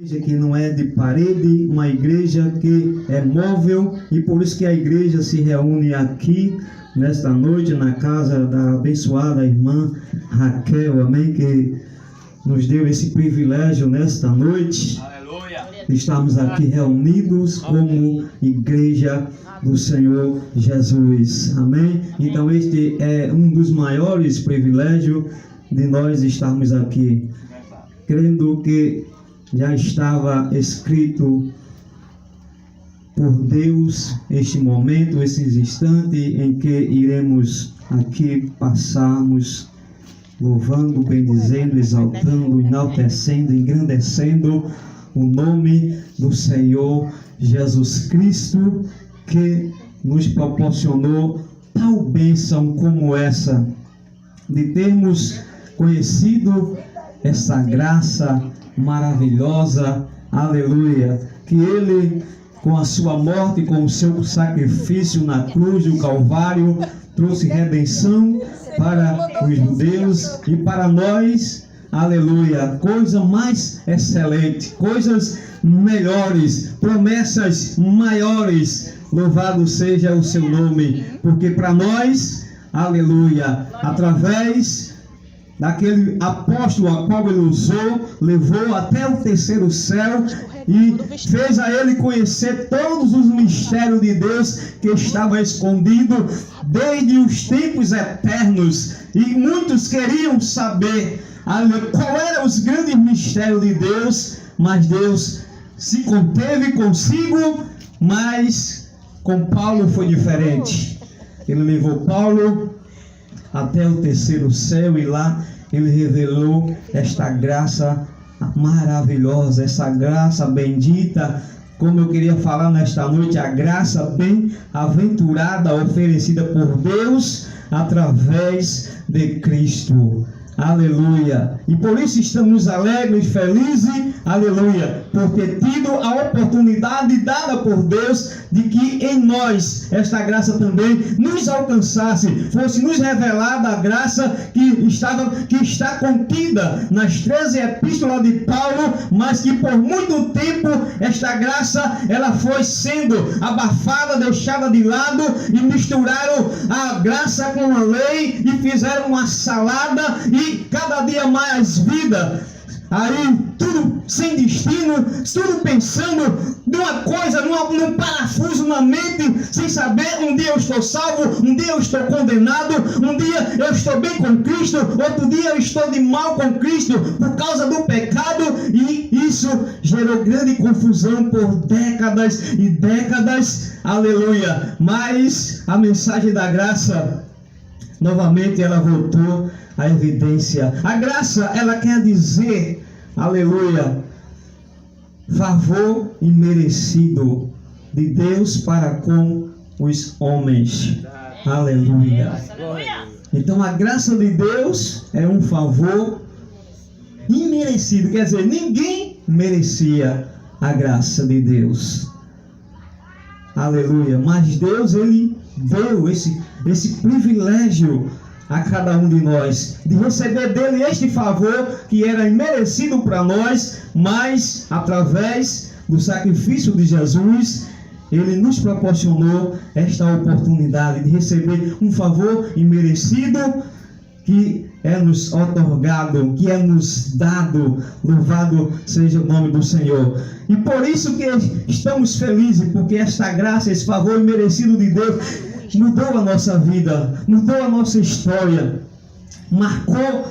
Que não é de parede, uma igreja que é móvel, e por isso que a igreja se reúne aqui nesta noite na casa da abençoada irmã Raquel, amém, que nos deu esse privilégio nesta noite. Aleluia. Estamos aqui reunidos como igreja do Senhor Jesus, amém. Então este é um dos maiores privilégios de nós estarmos aqui, crendo que já estava escrito por Deus este momento, esses instantes em que iremos aqui passarmos louvando, bendizendo, exaltando, enaltecendo, engrandecendo o nome do Senhor Jesus Cristo, que nos proporcionou tal bênção como essa, de termos conhecido essa graça maravilhosa, aleluia, que Ele, com a sua morte, com o seu sacrifício na cruz do Calvário, trouxe redenção para os judeus e para nós, aleluia, coisa mais excelente, coisas melhores, promessas maiores, louvado seja o seu nome, porque para nós, aleluia, através daquele apóstolo a qual ele usou, levou até o terceiro céu e fez a ele conhecer todos os mistérios de Deus que estavam escondidos desde os tempos eternos, e muitos queriam saber qual eram os grandes mistérios de Deus, mas Deus se conteve consigo. Mas com Paulo foi diferente. Ele levou Paulo até o terceiro céu e lá ele revelou esta graça maravilhosa, essa graça bendita, como eu queria falar nesta noite, a graça bem-aventurada oferecida por Deus através de Cristo. Aleluia. E por isso estamos alegres, felizes, aleluia, por ter tido a oportunidade dada por Deus de que em nós esta graça também nos alcançasse, fosse nos revelada a graça que está contida nas 13 epístolas de Paulo, mas que por muito tempo esta graça ela foi sendo abafada, deixada de lado, e misturaram a graça com a lei e fizeram uma salada, e cada dia mais vida, aí tudo sem destino, tudo pensando numa coisa, num parafuso na mente, sem saber, um dia eu estou salvo, um dia eu estou condenado, um dia eu estou bem com Cristo, outro dia eu estou de mal com Cristo por causa do pecado, e isso gerou grande confusão por décadas e décadas, aleluia. Mas a mensagem da graça, novamente ela voltou à evidência. A graça, ela quer dizer, aleluia, favor imerecido de Deus para com os homens. Aleluia. Então a graça de Deus é um favor imerecido, quer dizer, ninguém merecia a graça de Deus. Aleluia. Mas Deus, Ele deu esse privilégio a cada um de nós, de receber dele este favor que era imerecido para nós, mas através do sacrifício de Jesus, ele nos proporcionou esta oportunidade de receber um favor imerecido que é nos otorgado, que é nos dado. Louvado seja o nome do Senhor. E por isso que estamos felizes, porque esta graça, esse favor imerecido de Deus mudou a nossa vida, mudou a nossa história, marcou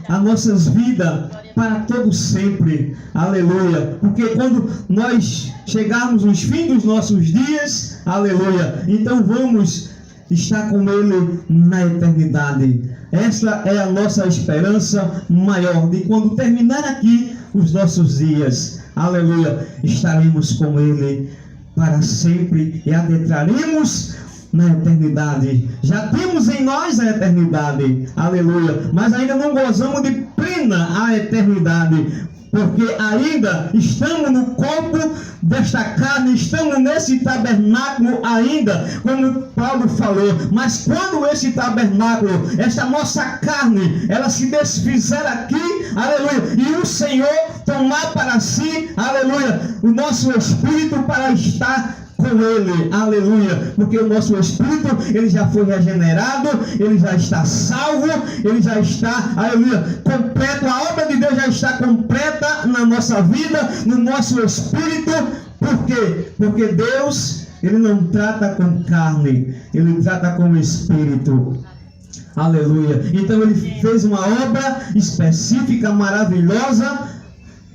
as nossas vidas para todo sempre. Aleluia. Porque quando nós chegarmos nos fins dos nossos dias, aleluia, então vamos estar com Ele na eternidade. Essa é a nossa esperança maior, de quando terminar aqui os nossos dias, aleluia, estaremos com Ele para sempre e adentraremos na eternidade. Já temos em nós a eternidade, aleluia, mas ainda não gozamos de plena a eternidade, porque ainda estamos no corpo desta carne, estamos nesse tabernáculo ainda, como Paulo falou. Mas quando esse tabernáculo, esta nossa carne, ela se desfizer aqui, aleluia, e o Senhor tomar para si, aleluia, o nosso espírito para estar com Ele, aleluia, porque o nosso espírito, ele já foi regenerado, ele já está salvo, ele já está, aleluia, completo, a obra de Deus já está completa na nossa vida, no nosso espírito. Por quê? Porque Deus, ele não trata com carne, ele trata com espírito. Aleluia. Então ele fez uma obra específica, maravilhosa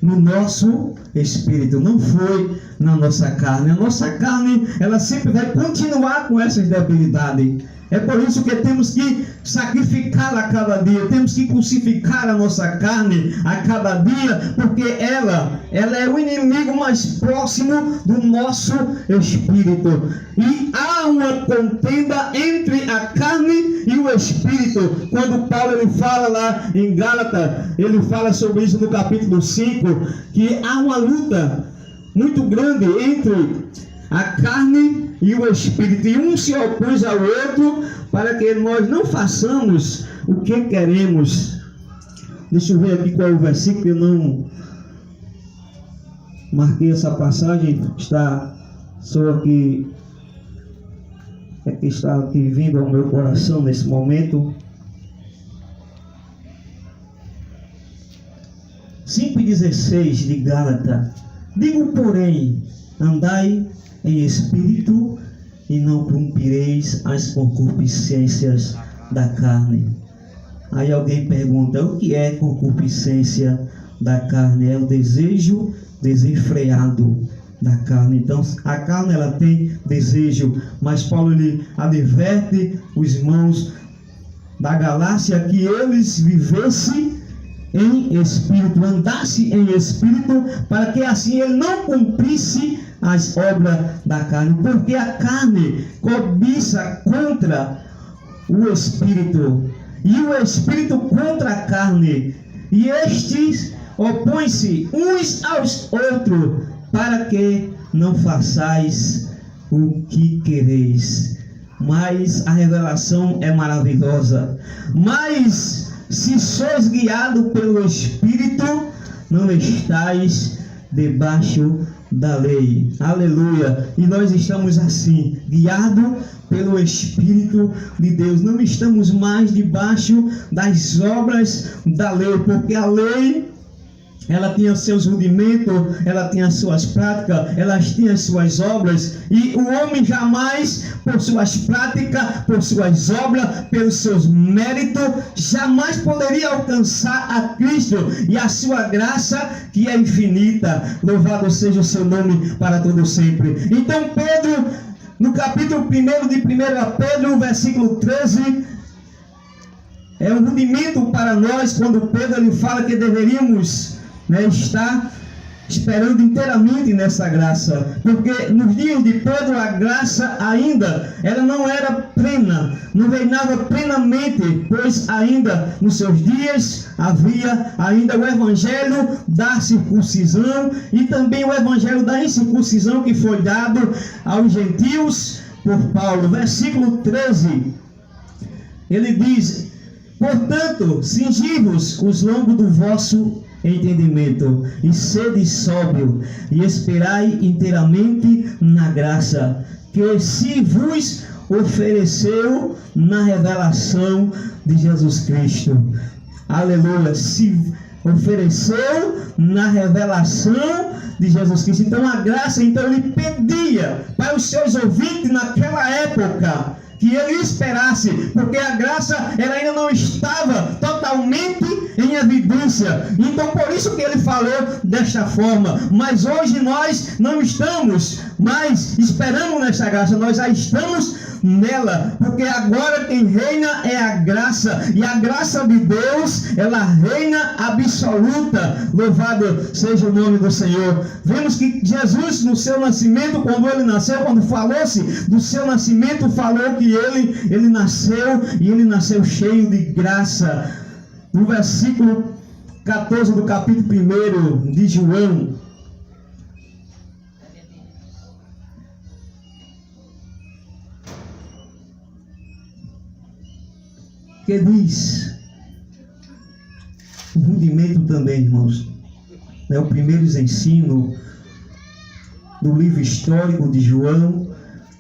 no nosso espírito, não foi na nossa carne. A nossa carne, ela sempre vai continuar com essas debilidades. É por isso que temos que sacrificá-la a cada dia, temos que crucificar a nossa carne a cada dia, porque ela é o inimigo mais próximo do nosso espírito. E há uma contenda entre a carne e o espírito. Quando Paulo ele fala lá em Gálatas, ele fala sobre isso no capítulo 5, que há uma luta muito grande entre a carne e o espírito, e um se opôs ao outro para que nós não façamos o que queremos. Deixa eu ver aqui qual é o versículo, eu não marquei essa passagem, está só aqui, que está aqui vindo ao meu coração nesse momento. 5,16 de Gálatas: digo, porém, andai em espírito e não cumprireis as concupiscências da carne. Aí alguém pergunta: o que é concupiscência da carne? É o desejo desenfreado da carne. Então a carne ela tem desejo, mas Paulo ele adverte os irmãos da Galácia que eles vivessem em espírito, andasse em espírito, para que assim ele não cumprisse as obras da carne, porque a carne cobiça contra o espírito, e o espírito contra a carne, e estes opõem-se uns aos outros, para que não façais o que quereis. Mas a revelação é maravilhosa. Mas se sois guiados pelo Espírito, não estáis debaixo da lei. Aleluia. E nós estamos assim, guiados pelo Espírito de Deus. Não estamos mais debaixo das obras da lei, porque a lei ela tinha seus rudimentos, ela tinha suas práticas, ela tinha suas obras, e o homem jamais, por suas práticas, por suas obras, pelos seus méritos, jamais poderia alcançar a Cristo e a sua graça, que é infinita. Louvado seja o seu nome para todo sempre. Então Pedro, no capítulo 1 de 1 Pedro, versículo 13, é um rudimento para nós, quando Pedro ele fala que deveríamos está esperando inteiramente nessa graça, porque nos dias de Pedro a graça ainda ela não era plena, não reinava plenamente, pois ainda nos seus dias havia ainda o evangelho da circuncisão e também o evangelho da incircuncisão, que foi dado aos gentios por Paulo. Versículo 13, ele diz: portanto, cingi-vos os lombos do vosso entendimento, e sede sóbrio, e esperai inteiramente na graça que se vos ofereceu na revelação de Jesus Cristo. Aleluia. Se ofereceu na revelação de Jesus Cristo. Então a graça, então ele pedia para os seus ouvintes naquela época que ele esperasse, porque a graça ela ainda não estava totalmente em evidência. Então por isso que ele falou desta forma. Mas hoje nós não estamos mais esperando nesta graça, nós já estamos nela, porque agora quem reina é a graça, e a graça de Deus ela reina absoluta. Louvado seja o nome do Senhor. Vemos que Jesus, no seu nascimento, quando ele nasceu, quando falou-se do seu nascimento, falou que ele nasceu, e ele nasceu cheio de graça. No versículo 14 do capítulo 1 de João. Que diz, o rudimento também, irmãos, é o primeiro ensino do livro histórico de João,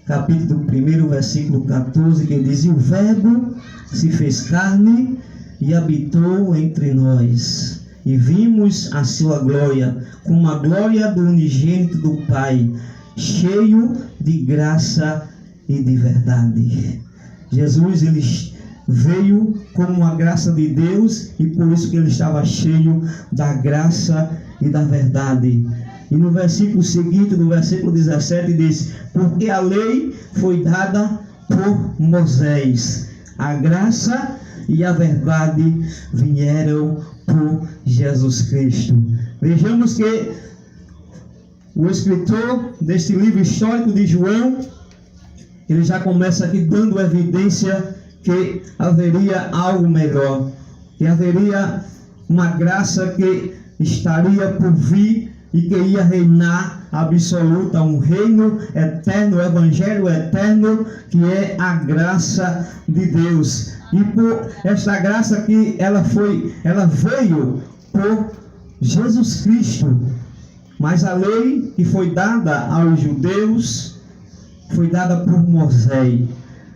capítulo 1, versículo 14, que diz: e o Verbo se fez carne e habitou entre nós, e vimos a sua glória, como a glória do unigênito do Pai, cheio de graça e de verdade. Jesus, ele veio como a graça de Deus, e por isso que ele estava cheio da graça e da verdade. E no versículo seguinte, no versículo 17, diz: porque a lei foi dada por Moisés, a graça e a verdade vieram por Jesus Cristo. Vejamos que o escritor deste livro histórico de João, ele já começa aqui dando evidência que haveria algo melhor, que haveria uma graça que estaria por vir e que ia reinar absoluta, um reino eterno, o evangelho eterno, que é a graça de Deus. E por esta graça que ela veio por Jesus Cristo. Mas a lei que foi dada aos judeus foi dada por Moisés.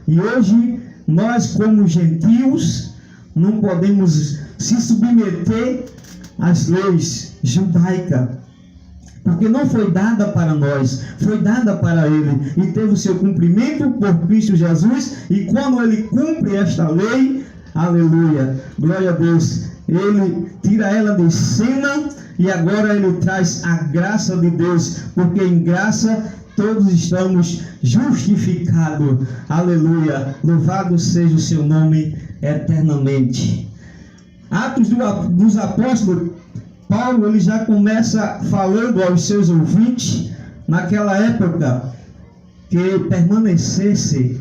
E hoje nós, como gentios, não podemos se submeter às leis judaicas, porque não foi dada para nós, foi dada para ele, e teve o seu cumprimento por Cristo Jesus. E quando ele cumpre esta lei, aleluia, glória a Deus, ele tira ela de cena, e agora ele traz a graça de Deus, porque em graça todos estamos justificados. Aleluia. Louvado seja o seu nome eternamente. Atos dos Apóstolos, Paulo, ele já começa falando aos seus ouvintes, naquela época, que permanecesse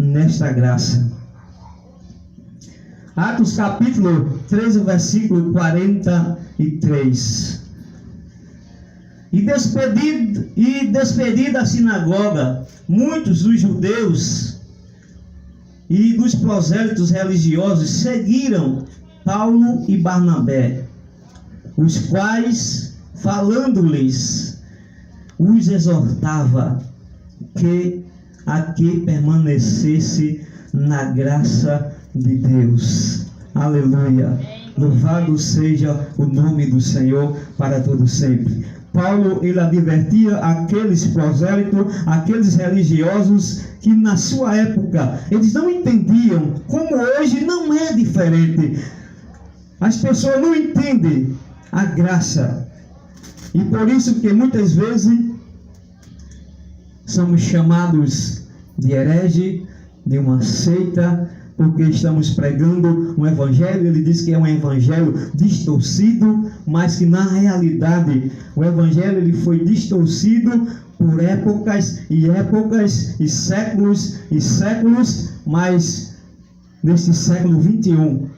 nesta graça. Atos capítulo 13, versículo 43. E despedida a sinagoga, muitos dos judeus e dos prosélitos religiosos seguiram Paulo e Barnabé, os quais, falando-lhes, os exortava que aqui permanecesse na graça de Deus. Aleluia. Louvado seja o nome do Senhor para todo sempre. Paulo, ele advertia aqueles prosélitos, aqueles religiosos, que na sua época eles não entendiam, como hoje não é diferente. As pessoas não entendem a graça, e por isso que muitas vezes somos chamados de herege, de uma seita, porque estamos pregando um evangelho. Ele diz que é um evangelho distorcido, mas que na realidade o evangelho ele foi distorcido por épocas e séculos, mas neste século 21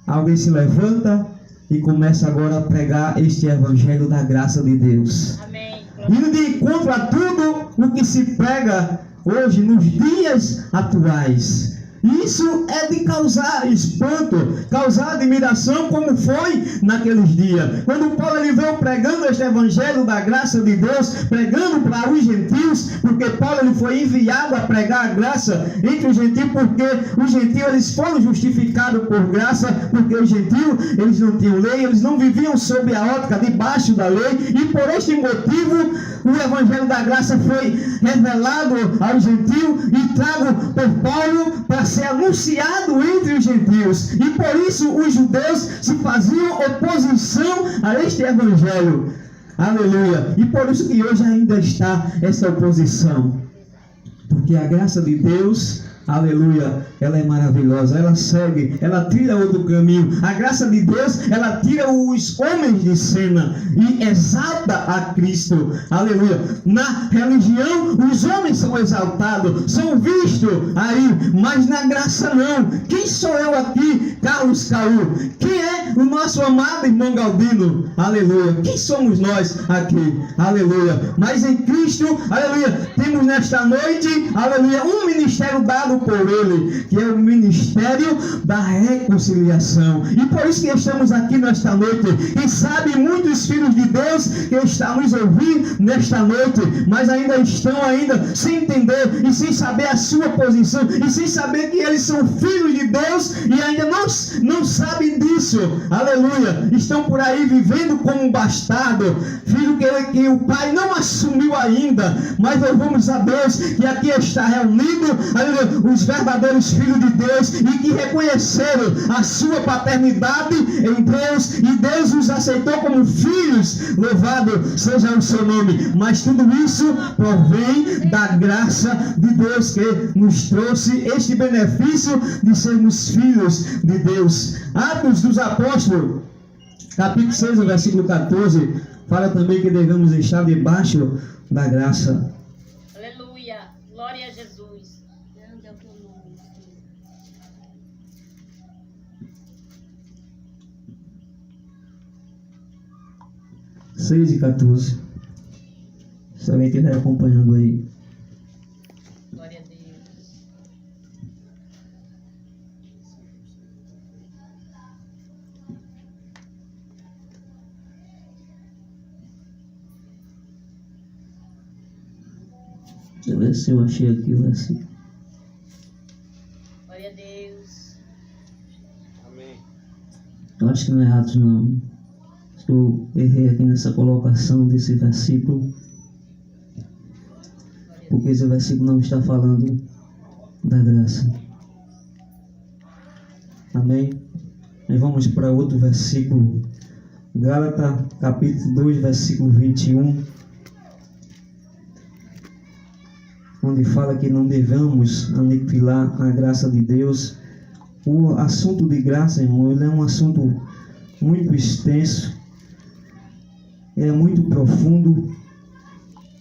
alguém se levanta e começa agora a pregar este evangelho da graça de Deus. Amém. Indo de encontro a tudo o que se prega hoje, nos dias atuais. Isso é de causar espanto, causar admiração, como foi naqueles dias. Quando Paulo ele veio pregando este evangelho da graça de Deus, pregando para os gentios, porque Paulo ele foi enviado a pregar a graça entre os gentios, porque os gentios eles foram justificados por graça, porque os gentios eles não tinham lei, eles não viviam sob a ótica debaixo da lei, e por este motivo o evangelho da graça foi revelado aos gentios e trago por Paulo para ser anunciado entre os gentios. E por isso os judeus se faziam oposição a este evangelho. Aleluia. E por isso que hoje ainda está essa oposição. Porque a graça de Deus aleluia, ela é maravilhosa, ela segue, ela tira outro caminho. A graça de Deus, ela tira os homens de cena e exalta a Cristo, aleluia. Na religião, os homens são exaltados, são vistos aí, mas na graça não. Quem sou eu aqui, Carlos Caú? Quem é o nosso amado irmão Galdino? Aleluia. Quem somos nós aqui? Aleluia. Mas em Cristo, aleluia, temos nesta noite, aleluia, um ministério dado por Ele, que é o ministério da reconciliação. E por isso que estamos aqui nesta noite. Quem sabe muitos filhos de Deus que estão nos ouvindo nesta noite, mas ainda estão sem entender e sem saber a sua posição e sem saber que eles são filhos de Deus e ainda não sabem disso. Aleluia. Estão por aí vivendo como um bastardo, filho que o pai não assumiu ainda, mas louvamos a Deus que aqui está reunido, aleluia, os verdadeiros filhos de Deus e que reconheceram a sua paternidade em Deus e Deus os aceitou como filhos. Louvado seja o seu nome. Mas tudo isso provém da graça de Deus que nos trouxe este benefício de sermos filhos de Deus. Atos dos Apóstolos, capítulo 6, versículo 14, fala também que devemos estar debaixo da graça. Aleluia, glória a Jesus. 6 e 14. Se alguém estiver acompanhando aí. Glória a Deus. Deixa eu ver se eu achei aqui o versículo. Glória a Deus. Amém. Eu acho que não é Atos, não. Acho que eu errei aqui nessa colocação desse versículo. Porque esse versículo não está falando da graça. Amém? Aí vamos para outro versículo. Gálatas, capítulo 2, versículo 21. Onde fala que não devemos aniquilar a graça de Deus. O assunto de graça, irmão, ele é um assunto muito extenso. É muito profundo.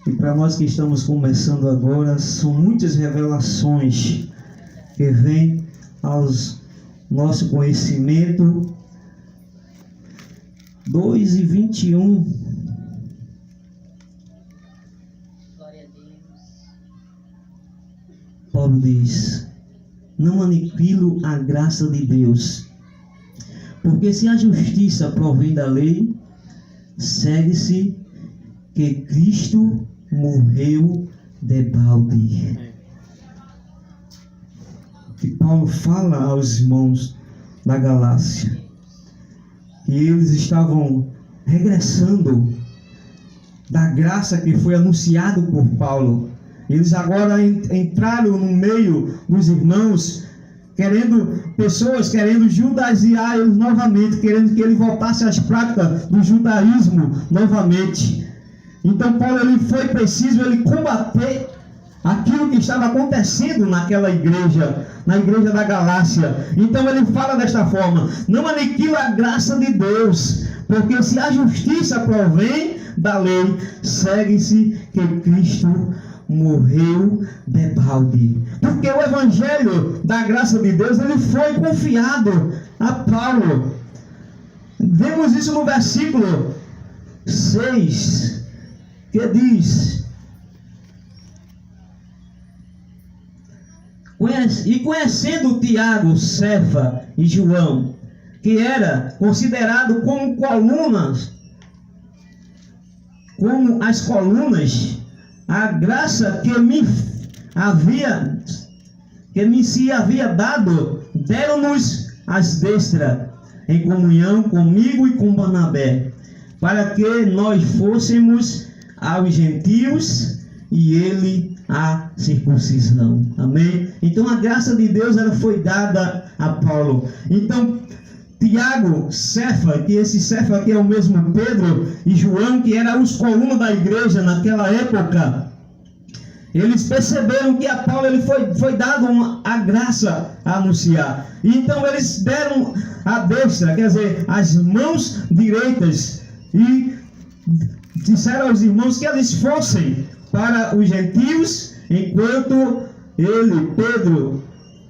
E para nós que estamos começando agora, são muitas revelações que vêm ao nosso conhecimento. 2 e 21. Glória a Deus. Paulo diz: não aniquilo a graça de Deus, porque se a justiça provém da lei, segue-se que Cristo morreu debalde. E Paulo fala aos irmãos da Galácia que eles estavam regressando da graça que foi anunciado por Paulo. Eles agora entraram no meio dos irmãos, pessoas querendo judaizar eles novamente, querendo que ele voltasse às práticas do judaísmo novamente. Então Paulo, ele foi preciso ele combater aquilo que estava acontecendo naquela igreja, na igreja da Galácia. Então ele fala desta forma: não aniquila a graça de Deus, porque se a justiça provém da lei, segue-se que Cristo morreu debalde. Porque o evangelho da graça de Deus, ele foi confiado a Paulo. Vemos isso no versículo 6, que diz: e conhecendo Tiago, Cefa e João, que era considerado como as colunas, a graça que me se havia dado, deram-nos as destras, em comunhão comigo e com Barnabé, para que nós fôssemos aos gentios e ele a circuncisão. Amém? Então a graça de Deus, ela foi dada a Paulo. Então Tiago, Cefa, que esse Cefa aqui é o mesmo Pedro, e João, que eram os colunas da igreja naquela época, Eles perceberam que a Paulo ele foi dado a graça a anunciar. E então eles deram a destra, quer dizer, as mãos direitas, e disseram aos irmãos que eles fossem para os gentios, enquanto ele, Pedro,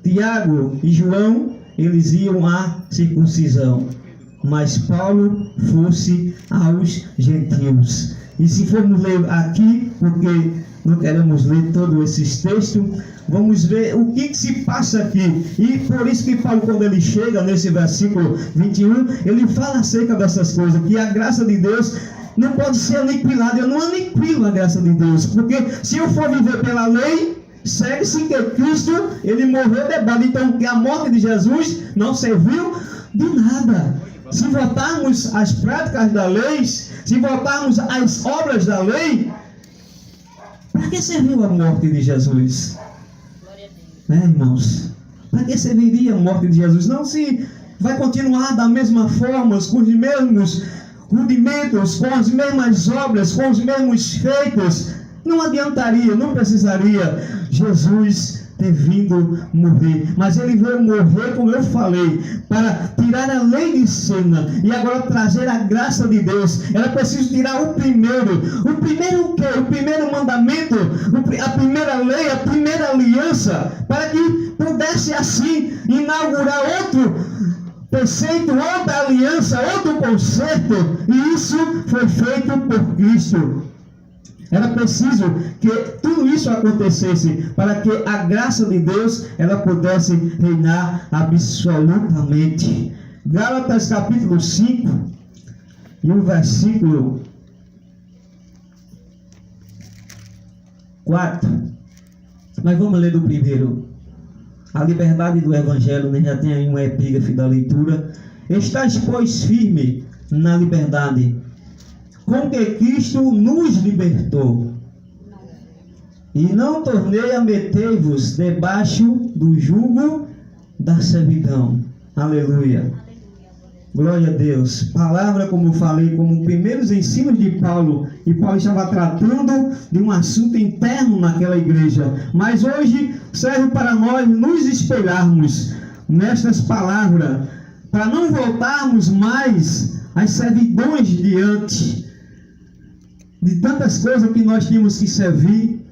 Tiago e João, eles iam à circuncisão. Mas Paulo fosse aos gentios. E se formos ler aqui, porque não queremos ler todos esses textos, vamos ver o que se passa aqui. E por isso que Paulo, quando ele chega nesse versículo 21, ele fala acerca dessas coisas, que a graça de Deus não pode ser aniquilada. Eu não aniquilo a graça de Deus, porque se eu for viver pela lei, segue-se que Cristo, ele morreu debado. Então, que a morte de Jesus não serviu de nada. Se voltarmos às práticas da lei, se voltarmos às obras da lei, para que serviu a morte de Jesus? Glória a Deus. Irmãos, para que serviria a morte de Jesus? Não, se vai continuar da mesma forma, com os mesmos rudimentos, com as mesmas obras, com os mesmos feitos, não adiantaria, não precisaria Jesus ter vindo morrer. Mas ele veio morrer, como eu falei, para tirar a lei de cena e agora trazer a graça de Deus. Era preciso tirar o primeiro. O primeiro o quê? O primeiro mandamento, a primeira lei, a primeira aliança, para que pudesse assim inaugurar outro preceito, outra aliança, outro concerto. E isso foi feito por Cristo. Era preciso que tudo isso acontecesse para que a graça de Deus ela pudesse reinar absolutamente. Gálatas capítulo 5 e o versículo 4. Mas vamos ler do primeiro. A liberdade do Evangelho, né? Já tem aí uma epígrafe da leitura. Estais, pois, firme na liberdade com que Cristo nos libertou, e não tornei a meter-vos debaixo do jugo da servidão. Aleluia. Glória a Deus. Palavra, como eu falei, como primeiros ensinos de Paulo, e Paulo estava tratando de um assunto interno naquela igreja, mas hoje serve para nós nos espelharmos nestas palavras, para não voltarmos mais às servidões diante de tantas coisas que nós tínhamos que servir,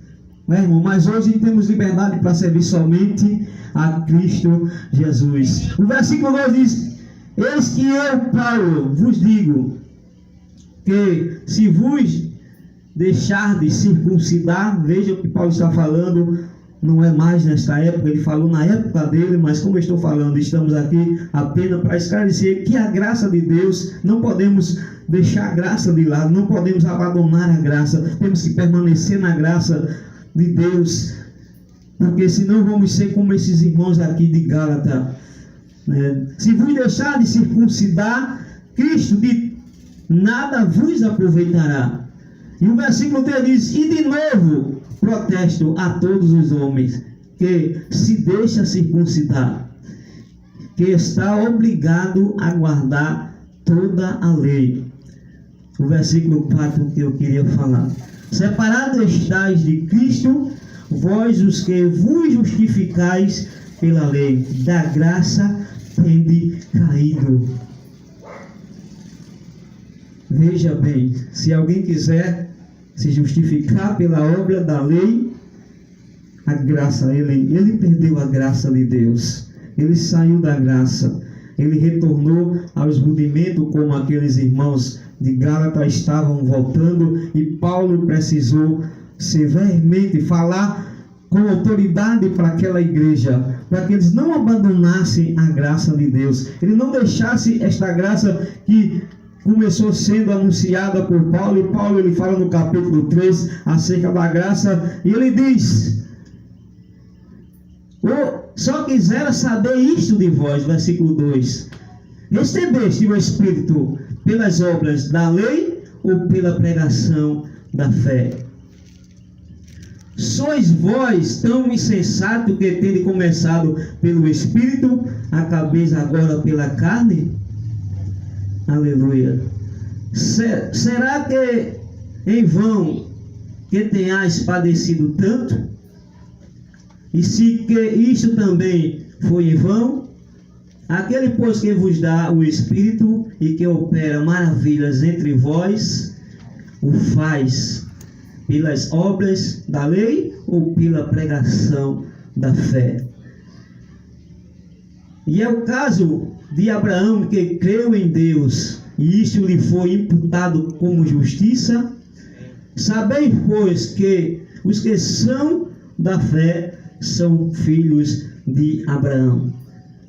né, irmão? Mas hoje temos liberdade para servir somente a Cristo Jesus. O versículo 2 diz: eis que eu, Paulo, vos digo que se vos deixardes circuncidar, veja o que Paulo está falando, não é mais nesta época, ele falou na época dele, mas como eu estou falando, estamos aqui apenas para esclarecer que a graça de Deus, não podemos deixar a graça de lado, não podemos abandonar a graça, temos que permanecer na graça de Deus, porque senão vamos ser como esses irmãos aqui de Gálatas, né? Se vos deixar de circuncidar, Cristo de nada vos aproveitará. E o versículo 3 diz: e de novo protesto a todos os homens que se deixa circuncidar, que está obrigado a guardar toda a lei. O versículo 4 que eu queria falar: separado estáis de Cristo, vós os que vos justificais pela lei, da graça tende caído. Veja bem, se alguém quiser se justificar pela obra da lei, a graça, ele perdeu a graça de Deus, ele saiu da graça, ele retornou aos rudimentos como aqueles irmãos de Gálatas estavam voltando, e Paulo precisou severamente falar com autoridade para aquela igreja, para que eles não abandonassem a graça de Deus, ele não deixasse esta graça que começou sendo anunciada por Paulo. E Paulo ele fala no capítulo 3 acerca da graça, e ele diz: só quisera saber isto de vós, versículo 2: recebeste o Espírito pelas obras da lei ou pela pregação da fé? Sois vós tão insensato que tende começado pelo Espírito, acabeis agora pela carne? Aleluia. Será que em vão que tenhais padecido tanto? E se que isto também foi em vão, aquele, pois, que vos dá o Espírito e que opera maravilhas entre vós, o faz pelas obras da lei ou pela pregação da fé? E é o caso de Abraão, que creu em Deus, e isto lhe foi imputado como justiça. Sabeis, pois, que os que são da fé são filhos de Abraão.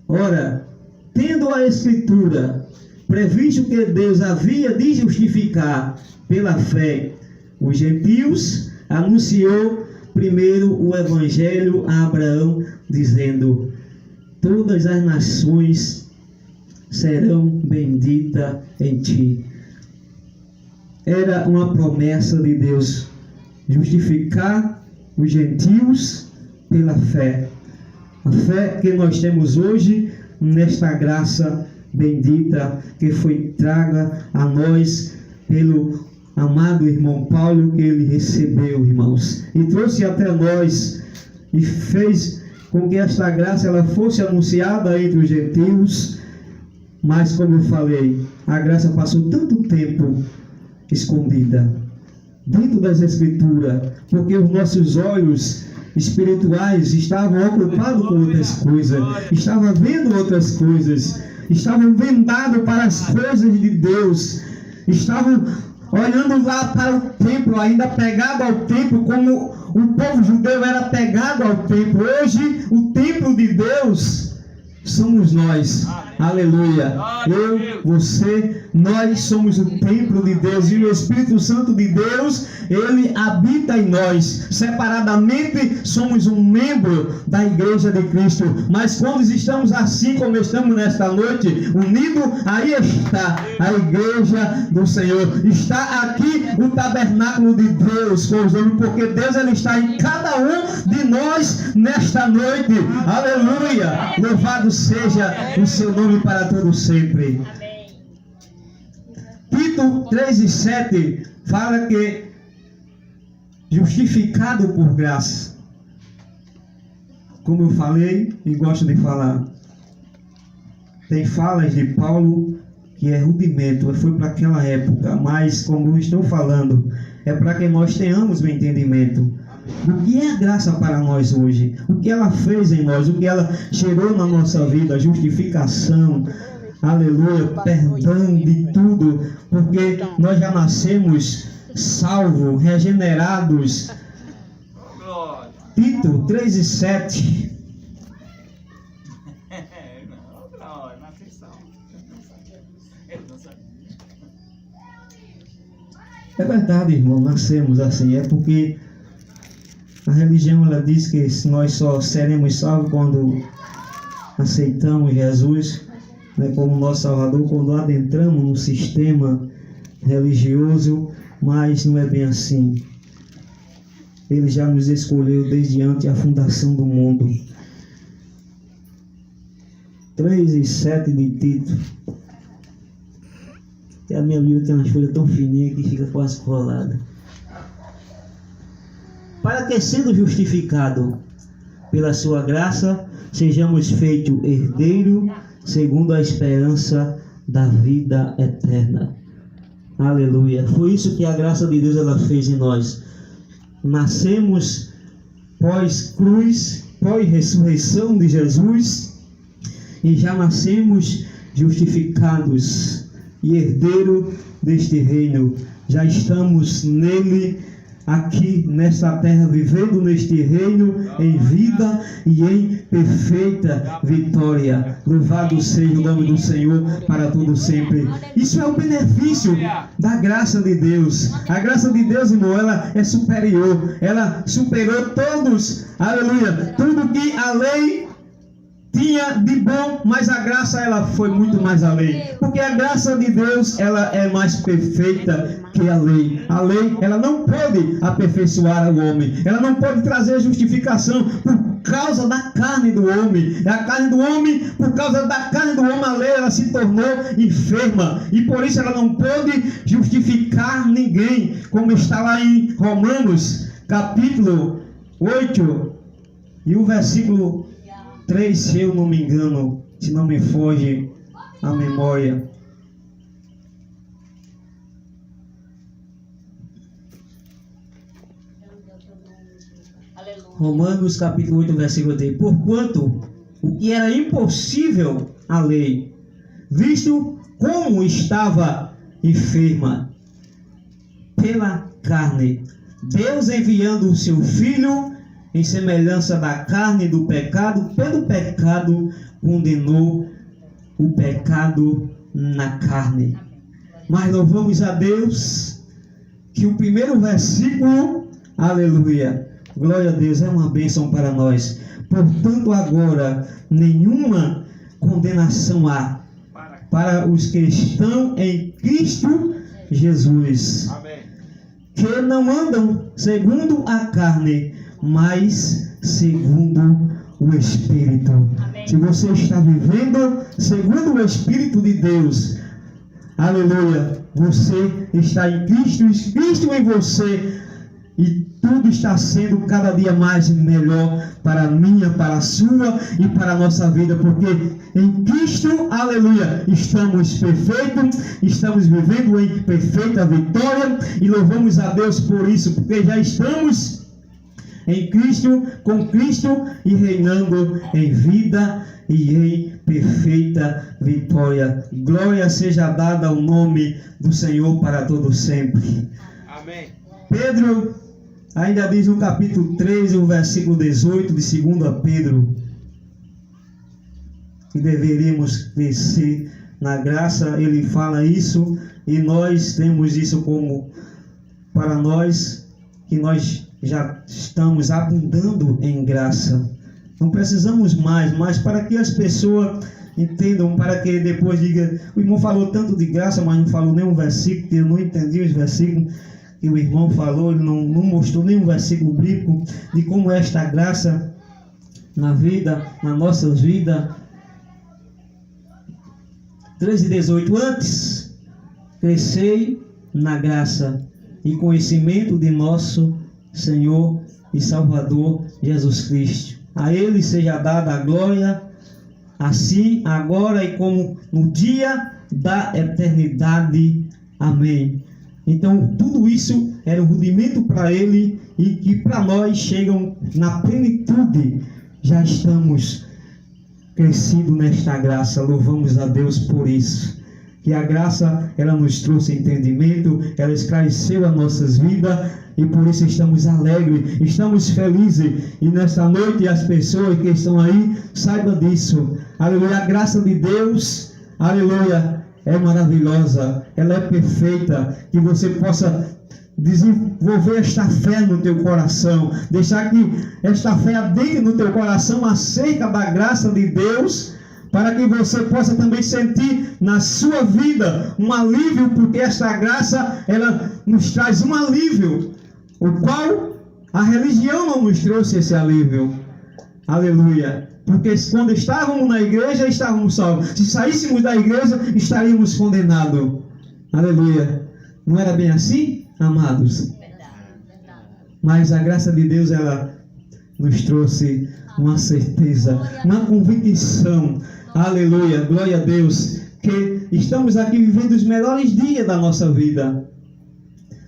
Ora, tendo a Escritura previsto que Deus havia de justificar pela fé os gentios, anunciou primeiro o Evangelho a Abraão, dizendo: todas as nações serão benditas em ti. Era uma promessa de Deus justificar os gentios pela fé. A fé que nós temos hoje nesta graça bendita que foi traga a nós pelo amado irmão Paulo, que ele recebeu, irmãos, e trouxe até nós e fez com que esta graça ela fosse anunciada entre os gentios. Mas, como eu falei, a graça passou tanto tempo escondida dentro das Escrituras, porque os nossos olhos espirituais estavam ocupados com outras coisas, estavam vendo outras coisas, estavam vendados para as coisas de Deus, estavam olhando lá para o templo, ainda pegado ao templo, como o povo judeu era pegado ao templo. Hoje, o templo de Deus somos nós. Aleluia. Eu, você, nós somos o templo de Deus, e o Espírito Santo de Deus, ele habita em nós. Separadamente somos um membro da igreja de Cristo, mas quando estamos assim como estamos nesta noite, unidos, aí está a igreja do Senhor. Está aqui o tabernáculo de Deus com os homens, porque Deus ele está em cada um de nós nesta noite. Aleluia. Louvado seja o seu nome para todo sempre. Amém. Tito 3:7 fala que justificado por graça. Como eu falei e gosto de falar, tem falas de Paulo que é rudimento, foi para aquela época, mas como eu estou falando, é para que nós tenhamos o entendimento. O que é a graça para nós hoje? O que ela fez em nós? O que ela gerou na nossa vida? Justificação, aleluia, perdão de tudo, porque nós já nascemos salvos, regenerados. Tito 3:7. É verdade, irmão, nascemos assim, é porque a religião ela diz que nós só seremos salvos quando aceitamos Jesus, né, como nosso Salvador, quando adentramos no sistema religioso, mas não é bem assim. Ele já nos escolheu desde antes a fundação do mundo. 3:7 de Tito. E a minha Bíblia tem umas folhas tão fininhas que fica quase colada. Para que, sendo justificado pela sua graça, sejamos feitos herdeiros segundo a esperança da vida eterna. Aleluia. Foi isso que a graça de Deus ela fez em nós. Nascemos pós-cruz, pós-ressurreição de Jesus, e já nascemos justificados e herdeiro deste reino. Já estamos nele, aqui nesta terra, vivendo neste reino em vida e em perfeita vitória. Louvado seja o nome do Senhor para todo sempre. Isso é o benefício da graça de Deus. A graça de Deus, irmão, ela é superior. Ela superou todos, aleluia, tudo que a lei tinha de bom, mas a graça ela foi muito mais além, porque a graça de Deus ela é mais perfeita que a lei. A lei ela não pode aperfeiçoar o homem, ela não pode trazer justificação por causa da carne do homem. A carne do homem, por causa da carne do homem, a lei ela se tornou enferma. E por isso ela não pôde justificar ninguém. Como está lá em Romanos, capítulo 8, e o versículo 3, se eu não me engano, se não me foge a memória. Aleluia. Romanos capítulo 8, versículo 3. Porquanto o que era impossível à lei, visto como estava enferma pela carne, Deus enviando o seu Filho em semelhança da carne do pecado, pelo pecado condenou o pecado na carne. Mas louvamos a Deus que o primeiro versículo, aleluia, glória a Deus, é uma bênção para nós. Portanto, agora nenhuma condenação há para os que estão em Cristo Jesus, Amém. que não andam segundo a carne, mas segundo o Espírito. Amém. Se você está vivendo segundo o Espírito de Deus, aleluia, você está em Cristo, Cristo em você, e tudo está sendo cada dia mais melhor para a minha, para a sua e para a nossa vida, porque em Cristo, aleluia, estamos perfeitos, estamos vivendo em perfeita vitória, e louvamos a Deus por isso, porque já estamos em Cristo, com Cristo, e reinando em vida e em perfeita vitória. Glória seja dada ao nome do Senhor para todo sempre. Amém. Pedro ainda diz no capítulo 3, o versículo 18 de 2 Pedro, que deveríamos crescer na graça. Ele fala isso, e nós temos isso como para nós, que nós já estamos abundando em graça. Não precisamos mais, mas para que as pessoas entendam, para que depois diga, o irmão falou tanto de graça, mas não falou nenhum versículo, que eu não entendi os versículos que o irmão falou, ele não mostrou nenhum versículo bíblico de como é esta graça na vida, na nossa vida. 13:18, antes crescei na graça e conhecimento de nosso Senhor e Salvador Jesus Cristo. A Ele seja dada a glória, assim, agora e como no dia da eternidade. Amém. Então, tudo isso era um rudimento para Ele, e que para nós chegam na plenitude. Já estamos crescidos nesta graça. Louvamos a Deus por isso. Que a graça, ela nos trouxe entendimento, ela esclareceu as nossas vidas, e por isso estamos alegres, estamos felizes. E nesta noite, as pessoas que estão aí, saibam disso. Aleluia, a graça de Deus, aleluia, é maravilhosa, ela é perfeita. Que você possa desenvolver esta fé no teu coração, deixar que esta fé adentre no teu coração acerca da graça de Deus, para que você possa também sentir na sua vida um alívio, porque esta graça, ela nos traz um alívio, o qual a religião não nos trouxe esse alívio. Aleluia. Porque quando estávamos na igreja, estávamos salvos. Se saíssemos da igreja, estaríamos condenados. Aleluia. Não era bem assim, amados? Mas a graça de Deus, ela nos trouxe uma certeza, uma convicção. Aleluia, glória a Deus, que estamos aqui vivendo os melhores dias da nossa vida.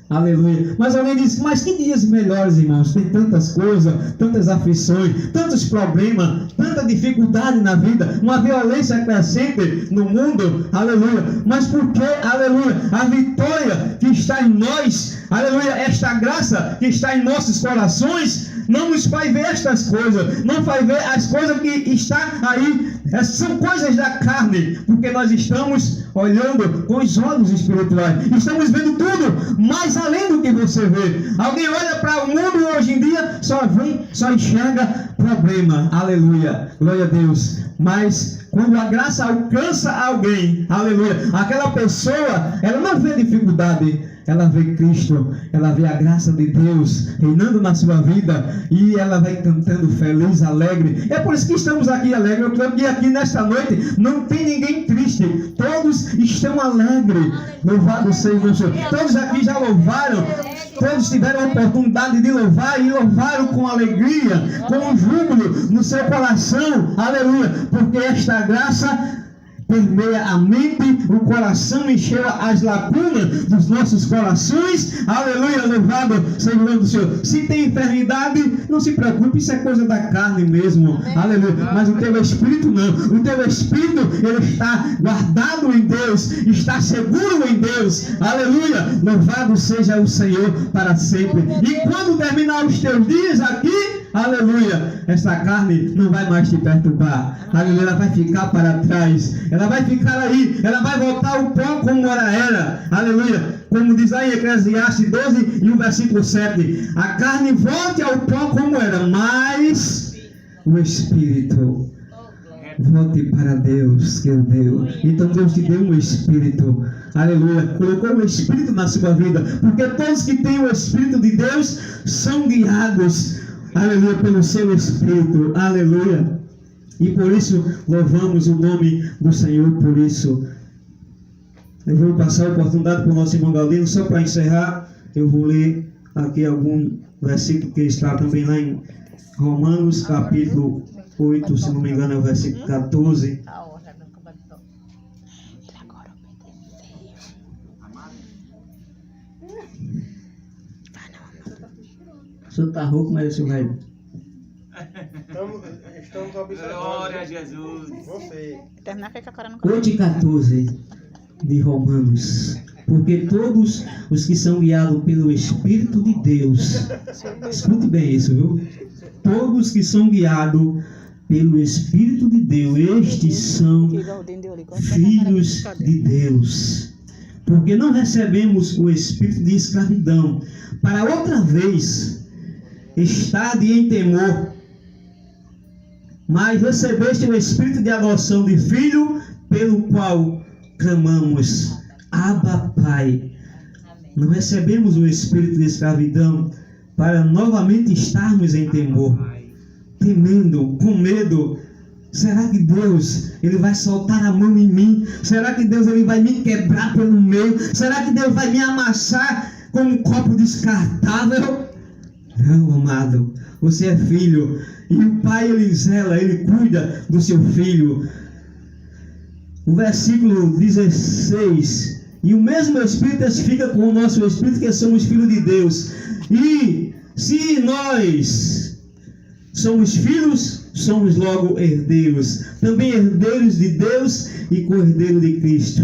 Aleluia. Mas alguém diz, mas que dias melhores, irmãos? Tem tantas coisas, tantas aflições, tantos problemas, tanta dificuldade na vida, uma violência crescente no mundo. Aleluia. Mas por que, aleluia, a vitória que está em nós, aleluia, esta graça que está em nossos corações, não nos faz ver estas coisas, não faz ver as coisas que está aí. Essas são coisas da carne, porque nós estamos olhando com os olhos espirituais, estamos vendo tudo mais além do que você vê. Alguém olha para o mundo hoje em dia, só enxerga problema. Aleluia, glória a Deus. Mas quando a graça alcança alguém, aleluia, aquela pessoa, ela não vê dificuldade, ela vê Cristo, ela vê a graça de Deus reinando na sua vida e ela vai cantando feliz, alegre. É por isso que estamos aqui alegres. Eu creio que aqui nesta noite não tem ninguém triste, todos estão alegres. Louvado seja o Senhor. Todos aqui já louvaram, todos tiveram a oportunidade de louvar e louvaram com alegria, com júbilo no seu coração, aleluia, porque esta graça permeia a mente, o coração, encheu as lacunas dos nossos corações, aleluia, louvado seja o nome do Senhor. Se tem enfermidade, não se preocupe, isso é coisa da carne mesmo, aleluia, mas o teu espírito não, o teu espírito, ele está guardado em Deus, está seguro em Deus, aleluia, louvado seja o Senhor para sempre. E quando terminar os teus dias aqui, aleluia, essa carne não vai mais te perturbar, aleluia, ela vai ficar para trás, ela vai ficar aí, ela vai voltar ao pó como era, aleluia, como diz lá em Eclesiastes 12 e o versículo 7, a carne volte ao pó como era, mas o Espírito volte para Deus que o deu. Então Deus te deu um Espírito, aleluia, colocou um Espírito na sua vida, porque todos que têm o Espírito de Deus são guiados, aleluia, pelo seu Espírito, aleluia. E por isso louvamos o nome do Senhor por isso. Eu vou passar a oportunidade para o nosso irmão Galdino. Só para encerrar, eu vou ler aqui algum versículo que está também lá em Romanos capítulo 8, se não me engano é o versículo 14. O senhor está rouco, mas o senhor vai... Estamos observando. Glória a Jesus. Você. 8:14 de Romanos. Porque todos os que são guiados pelo Espírito de Deus, escute bem isso, viu? Todos que são guiados pelo Espírito de Deus, estes são filhos de Deus. Porque não recebemos o espírito de escravidão, para outra vez estar em temor, mas recebeste o espírito de adoção de filho, pelo qual clamamos, Abba, Pai. Não recebemos o espírito de escravidão para novamente estarmos em temor, temendo, com medo. Será que Deus, ele vai soltar a mão em mim? Será que Deus, ele vai me quebrar pelo meio? Será que Deus vai me amassar como um copo descartável? Não, amado, você é filho, e o Pai, ele zela, ele cuida do seu filho. O versículo 16, e o mesmo Espírito testifica com o nosso Espírito que somos filhos de Deus. E se nós somos filhos, somos logo herdeiros, também herdeiros de Deus e co-herdeiros de Cristo.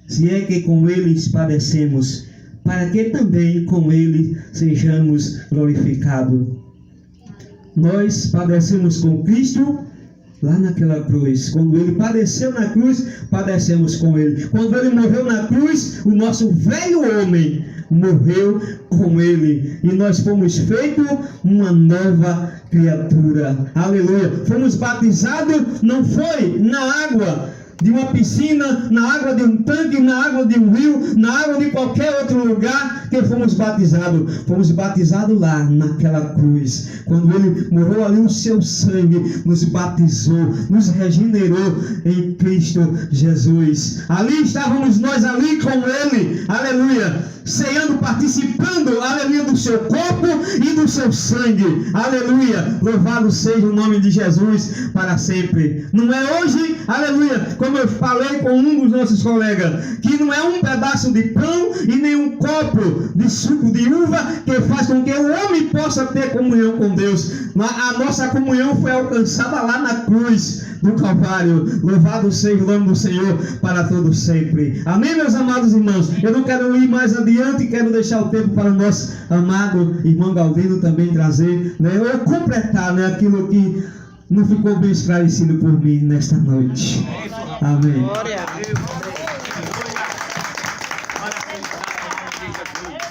Se é que com eles padecemos, para que também com ele sejamos glorificados. Nós padecemos com Cristo lá naquela cruz. Quando ele padeceu na cruz, padecemos com ele. Quando ele morreu na cruz, o nosso velho homem morreu com ele. E nós fomos feitos uma nova criatura. Aleluia. Fomos batizados, não foi na água de uma piscina, na água de um tanque, na água de um rio, na água de qualquer outro lugar que fomos batizados. Fomos batizados lá, naquela cruz. Quando ele morreu ali, o seu sangue nos batizou, nos regenerou em Cristo Jesus. Ali estávamos nós, ali com ele, aleluia, ceando, participando, aleluia, do seu corpo e do seu sangue, aleluia. Louvado seja o nome de Jesus para sempre. Não é hoje, aleluia, como eu falei com um dos nossos colegas, que não é um pedaço de pão e nem um copo de suco de uva que faz com que o homem possa ter comunhão com Deus. A nossa comunhão foi alcançada lá na cruz do Calvário. Louvado seja o nome do Senhor para todo sempre. Amém, meus amados irmãos? Eu não quero ir mais adiante, quero deixar o tempo para o nosso amado irmão Galdino também trazer, ou completar, aquilo que não ficou bem esclarecido por mim nesta noite. Amém. Glória.